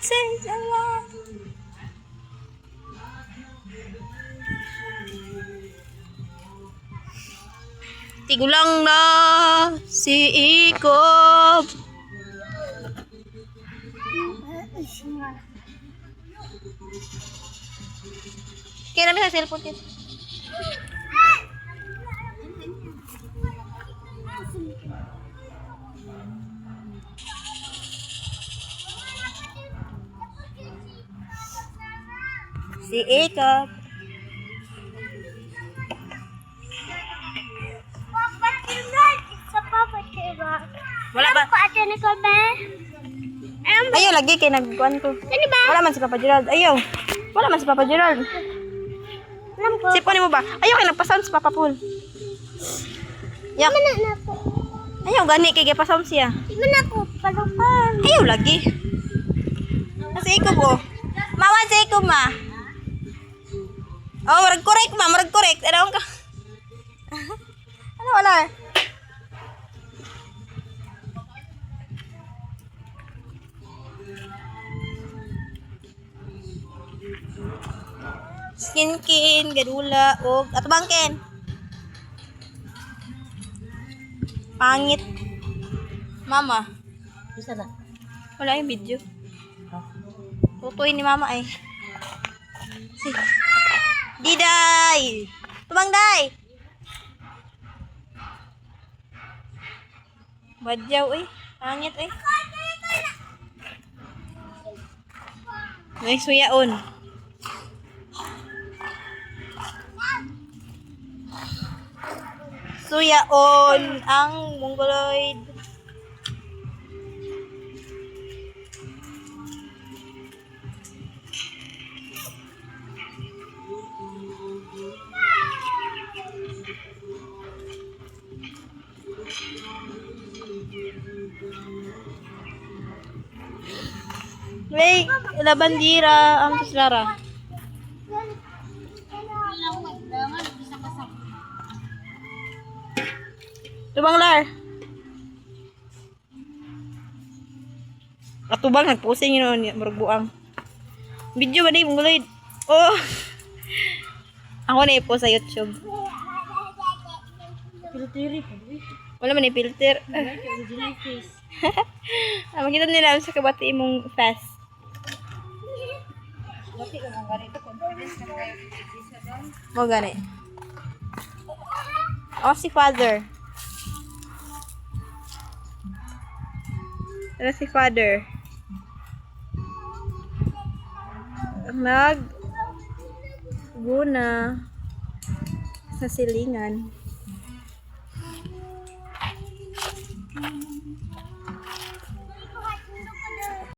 says a lot. Tigulang na si Ikob. Kaya namin sa cellphone kit. Si Ikob. Wala ba? Ayaw lagi kay nagkuhan ko. Wala man si Papa Gerald. Ayaw. Wala man si Papa Gerald. Sipunin mo ba? Ayaw kay nagpa-sound si Papa Paul. Yak. Ayaw gani kay gipa-sound siya. Ayaw lagi. Kasi ikaw po. Mawan sa ikaw ma. Oh, marag correct ma, marag correct. Ano ka? Ano wala? Skin, gadula, og atubangkin. Pangit. Mama. Bisa na. Wala yung video. Tutuin ni mama eh. Si. Diday. Tubang day. Badyaw eh. Pangit eh. May suyaon. Suyaon ang mongoloid. Wait, la bandira ang tuslara. Tubang lar. Atubang nagpusing yun marugbuang. Video ba ni mongoloid? Oh. Ako na ipo sa YouTube. Filteri pa. Wala man i-filter. Original face. Makita nila sa kabati mong fast. Bakit ka nang ganito? Confidence na kayo isa doon? Mo gani. Oh, si father. Ano si father? Guna sa silingan.